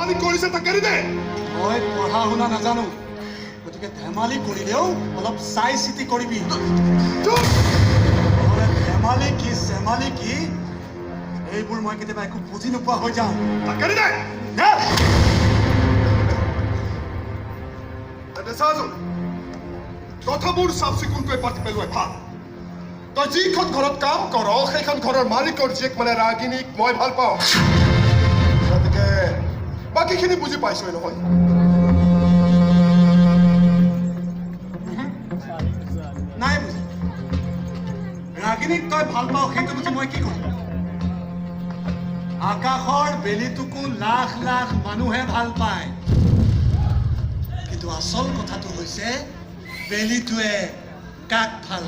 ধেমালি কৰিছে তাক এৰি দে মই পঢ়া শুনা নাজানো গতিকে ধেমালি কৰিলেও অলপ চাই চিতি কৰিবি ধেমালি কি চেমালি কি এইবোৰ মই কেতিয়াবা একো বুজি নোপোৱা হৈ যাওঁ তাক এৰি দে চাচোন কথাবোৰ চাফ চিকুণকৈ পাতি পেলোৱাই ভাল তই যিখন ঘৰত কাম কৰ সেইখন ঘৰৰ মালিকৰ জীয়েক মানে ৰাগিনীক মই ভাল পাওঁ গতিকে বাকীখিনি বুজি পাইছই নহয় নাই বুজি ৰাগিনীক তই ভাল পাওঁ সেইটো বুজি মই কি কৰিম আকাশৰ বেলিটোকো লাখ লাখ মানুহে ভাল পায় কিন্তু আচল কথাটো হৈছে বেলিটোৱে কাক ভাল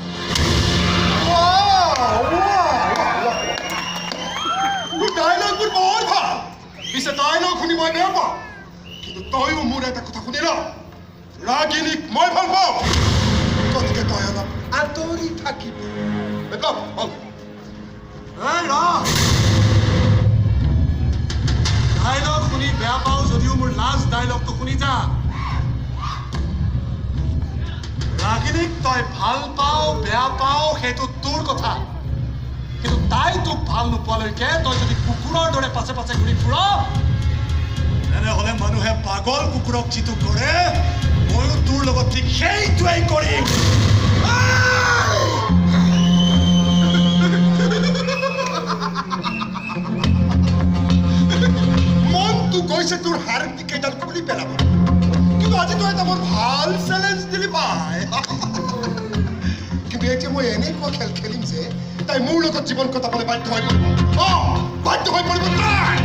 তোৰ ডাইলগবোৰ বৰ ভাল পিছে ডাইলগ শুনি মই বেয়া পাওঁ কিন্তু তইও মোৰ এটা কথা শুনি ল ৰাগিনীক মই ভাল পাওঁ গতিকে তই অলপ আঁতৰি থাকিবি ডাইলগ শুনি বেয়া পাওঁ যদিও মোৰ লাষ্ট ডাইলগটো শুনি যা ৰাগিনীক তই ভাল পাওঁ বেয়া পাওঁ সেইটো তোৰ কথা কিন্তু তাই তোক ভাল নোপোৱালৈকে তই যদি কুকুৰৰ দৰে পাছে পাছে ঘূৰি ফুৰ তেনেহ'লে মানুহে পাগল কুকুৰক যিটো কৰে ময়ো তোৰ লগত ঠিক সেইটোৱেই কৰিম মনটো গৈছে তোৰ হাড়টি কেইডাল খুলি পেলাব কিন্তু আজি তই এটা বৰ ভাল চেলেঞ্জ দিলি পাই কিন্তু এতিয়া মই এনেকুৱা খেল খেলিম যে তাই মোৰ লগত জীৱন কটাবলৈ বাধ্য হৈ পৰিব বাধ্য হৈ পৰিব তাই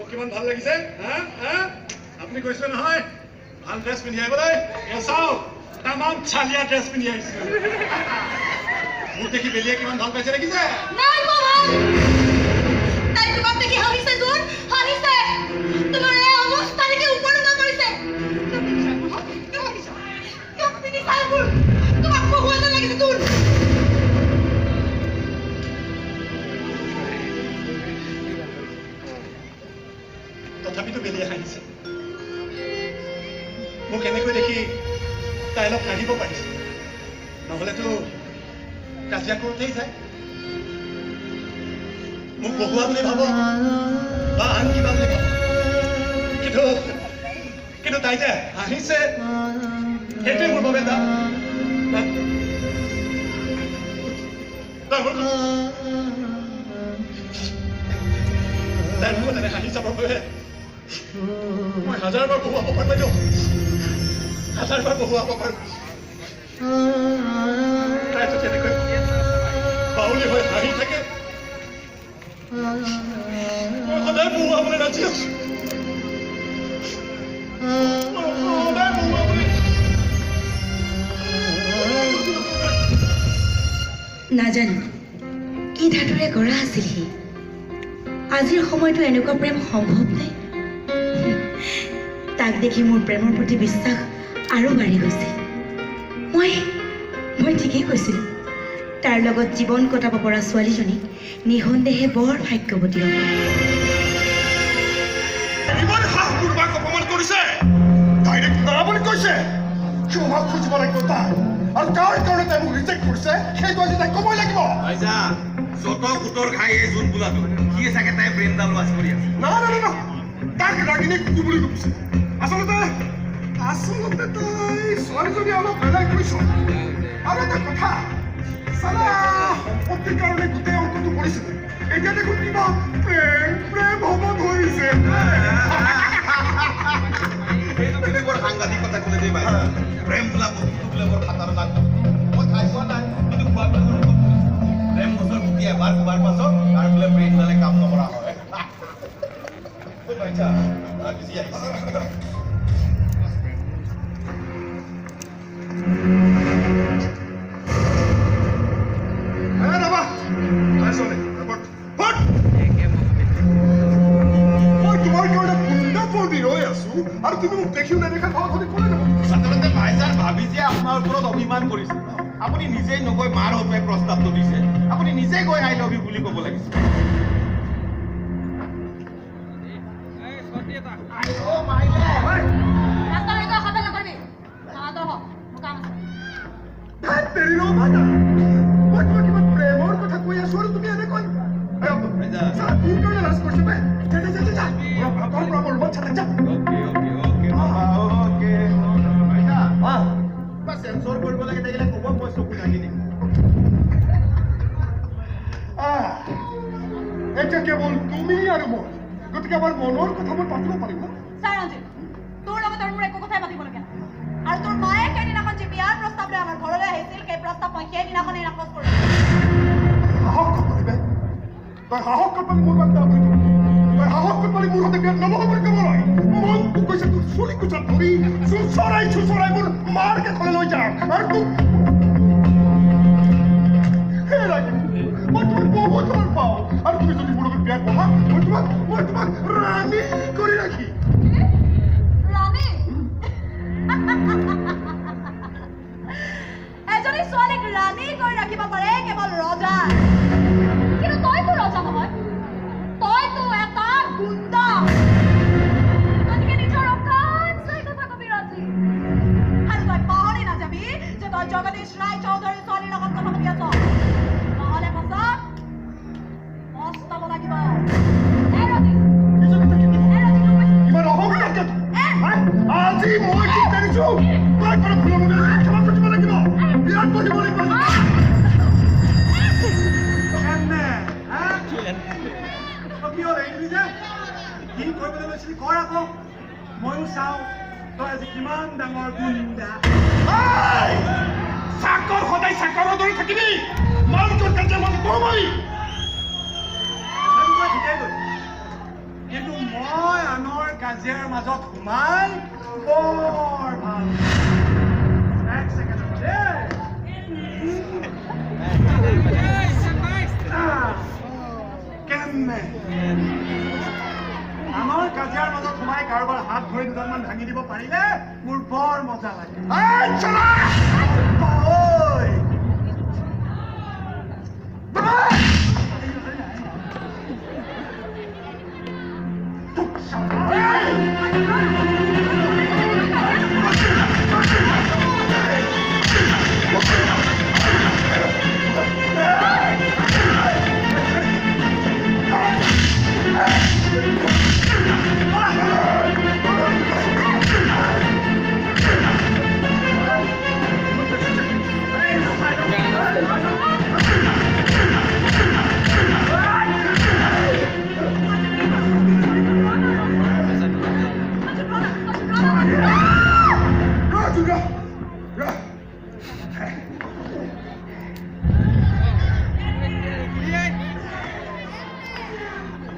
কিমান ভাল লাগিছে আপুনি কৈছে নহয় ভাল ড্ৰেছ পিন্ধি আহিবলৈ চাওক তামাম চালিয়া ড্ৰেছ পিন্ধি আহিছে মোক দেখি বেলিয়ে কিমান ভাল পাইছে দেখিছে নাই বাবা তাই তোমাক দেখি হাঁহিছে জোন হাঁহিছে তোমাৰ এই অৱস্থা দেখি ওপৰত কৰিছে তুমি চাইবোৰ তোমাক বহুৱা লাগিছে তোৰ তথাপিতো বেলিয়ে হাঁহিছে মোক এনেকৈ দেখি তাই অলপ হাঁহিব পাৰিছে নহ'লেতো কাজিয়া কৰোঁতেই যায় মোক পঢ়ুৱা বুলি ভাব বা আন কিবা বুলি ভাব কিন্তু তাই যে হাঁহিছে সেইটোৱে মোৰ বাবে তাই মোক তেনে হাঁহি চাবৰ বাবে মই হাজাৰবাৰ বহুৱাব পাৰোঁ বাইদেউ হাজাৰবাৰ বহুৱাব পাৰোঁ তাইতো তেনেকৈ বাউলি হৈ হাঁহি থাকে মই সদায় বহুৱাবলৈ ৰাজি আছো সদায় বহুৱাবলৈ নাজানো কি ধাতুৰে গঢ়া আছিল সি আজিৰ সময়তো এনেকুৱা প্ৰেম সম্ভৱনে তাক দেখি মোৰ প্ৰেমৰ প্ৰতি বিশ্বাস আৰু বাঢ়ি গৈছিল মই ঠিকেই কৈছিলোঁ তাৰ লগত জীৱন কটাব পৰা ছোৱালীজনীক নিঃসন্দেহে বৰ ভাগ্যৱতী হ'ব ইমান সাহ পূৰ্বাক অপমান কৰিছে ডাইৰেক্ট না বুলি কৈছে ক্ষমা খুজিব লাগিব তাই আৰু কাৰ কাৰণে তাই মোক ৰিজেক্ট কৰিছে সেইটো আজি তাই ক'বই লাগিব আইজা যত কুটৰ খাই এই জোন বোলাটো কি চাগে তাই ব্ৰেইনডাল ৱাছ কৰি আছে না তাক ৰাগিনী কুকু বুলি কৈছে আচলতে তাই ছোৱালীজনী অলপ বেলেগ কৰিছে আৰু এটা কথা চালা সম্পত্তিৰ কাৰণে গোটেই অংকটো কৰিছিলে এতিয়া দেখোন কিবা প্ৰেম হ'ব ধৰিছে এইটো বেলেগ বৰ সাংঘাতিক কথা ক'লে দেই বাইদেউ প্ৰেম বোলা বস্তুটো বোলে বৰ খাতাৰনাক মই খাই পোৱা নাই কিন্তু খোৱা প্ৰেম বছৰ গুটি এবাৰ খোৱাৰ পাছত তাৰ বোলে ব্ৰেইনডালে কাম নকৰা হয় বাইচা গুচি আহিছে আৰু তুমি মোক দেখিও নেদেখা ঘৰত ঘৰত ক'লে যাব সাধাৰণতে ভাইজাৰ ভাবি যে আপোনাৰ ওপৰত অভিমান কৰিছে আপুনি নিজেই নগৈ মাৰ হতুৱাই প্ৰস্তাৱটো দিছে আপুনি নিজে গৈ আই লভ ইউ বুলি ক'ব লাগিছিল প্ৰেমৰ কথা কৈ আছো আৰু তুমি এনেকৈ তোৰ কাৰণে লাজ কৰিছে চেঞ্চৰ কৰিব লাগে থাকিলে ক'ব মই চকু ঢাকি দিম এতিয়া কেৱল তুমি আৰু মই গতিকে আমাৰ মনৰ কথা মই পাতিব পাৰিম ৰঞ্জিত তোৰ লগত আৰু মোৰ একো কথাই পাতিব লগা নাই আৰু তোৰ মায়ে সেইদিনাখন যে বিয়াৰ প্ৰস্তাৱ লৈ আমাৰ ঘৰলৈ আহিছিল সেই প্ৰস্তাৱ মই সেইদিনাখনেই নাকচ কৰিলোঁ সাহস কৰিবে তই সাহস কৰি মোৰ বাদ তই সাহস কৰি মোৰ হাতে বিয়াত নবহ বুলি ক'ব নহয় মনটো কৈছে তোৰ চুলি কোচাত ধৰি চুচৰাই মোৰ মাৰকে থলে লৈ যাম আৰু তোক হে ৰাগিনী মই তোমাক বহুত ভাল পাওঁ আৰু তুমি যদি মোৰ লগত বিয়াত বহা মই তোমাক ৰাণী কৰি ৰাখি ৰাণী এজনী ছোৱালীক ৰাণী কৰি ৰাখিব পাৰে কেৱল ৰজা কিন্তু তইতো ৰজা নহয় তইতো এটা গুণ্ডা গতিকে নিজৰ অকাত চাই কথা কবি ৰাজি আৰু তই পাহৰি নাযাবি যে তই জগদীশ ৰায় চৌধুৰীৰ ছোৱালীৰ লগত কথা পাতি আছ নহ'লে পাছত পস্তাব লাগিব ইমান অহংকাৰ আজি মই ঠিক কৰিছো তই কৰা ভুল ক্ষমা কৰিব লাগিব বিৰাট কৰিব লাগিব ময়ো চাওঁ তই আজি কিমান ডাঙৰ গুণ্ডা চাকৰ সদায় চাকৰৰ দৰে থাকিবি মালিকৰ কাজিয়া মাজত কমাই ঠিকেই গ'ল কিন্তু মই আনৰ কাজিয়াৰ মাজত সোমাই বৰ ভাল এক ছেকেণ্ড কেনে আমাৰ কাজিয়াৰ মাজত সোমাই কাৰোবাৰ হাত ভৰি দুডালমান ভাঙি দিব পাৰিলে মোৰ বৰ মজা লাগে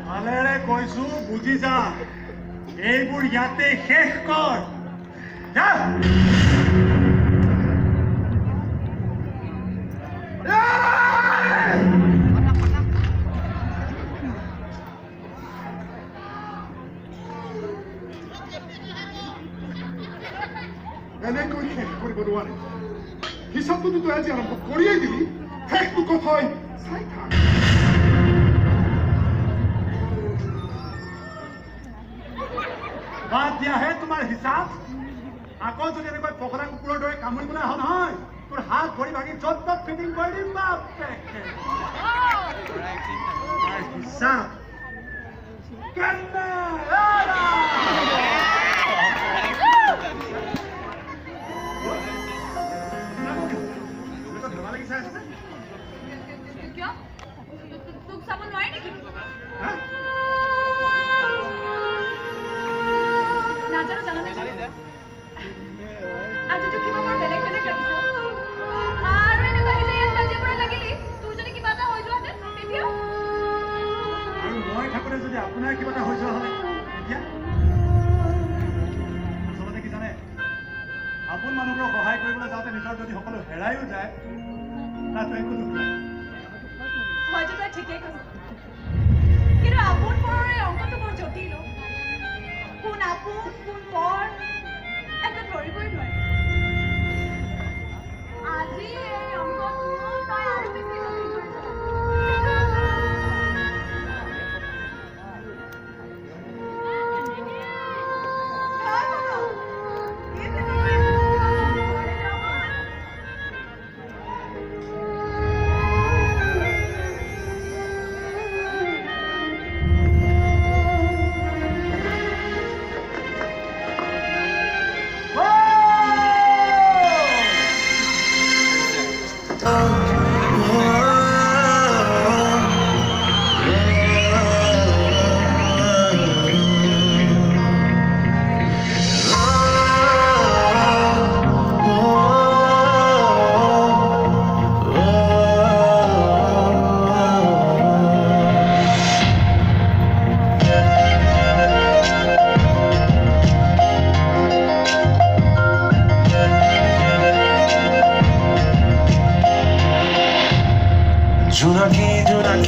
ভালেৰে কৈছো বুজি যা এইবোৰ ইয়াতে শেষ কৰ যা এনেকৈ শেষ কৰিব নোৱাৰে হিচাপটোতো তই আজি আৰম্ভ কৰিয়েই দিলি শেষটো ক'ত হয় চাই থাক বাদ দিয়াহে তোমাৰ হিচাপ আকৌ যদি এনেকৈ পখৰা কুকুৰৰ দৰে কামুৰিবলৈ আহ নহয় তোৰ হাত ভৰি ভাঙি য'ত ত'ত ফিটিং কৰি দিম বাপে হিচাপ কেনে ধেমালি চাই আছে কিয় তোক চাব নোৱাৰি নেকি নাজানো জানানে আজিতো কিবা বৰ বেলেগ বেলেগ লাগিছে আৰু এনেকুৱা আহিলে ইয়াত কাজিয়া পৰা লাগিলি তোৰ যদি কিবা এটা হৈ যোৱাহেঁতেন তেতিয়া আৰু মই থাকোঁতে যদি আপোনাৰ কিবা এটা হৈ যোৱা হ'লে এতিয়া আচলতে কি জানে আপোন মানুহবোৰক সহায় কৰিবলৈ যাওঁতে নিজৰ যদি সকলো হেৰাইও যায় তাতো একো দুখ নাই হয়তো তই ঠিকেই কৈছ কিন্তু আপোন পৰৰে অংকটো বৰ জটিল কোন আপোন কোন পৰ একো ধৰিবই নোৱাৰি আজি এই অংকটো তই আৰু বেছি জটিল কৰিছ জোনাকী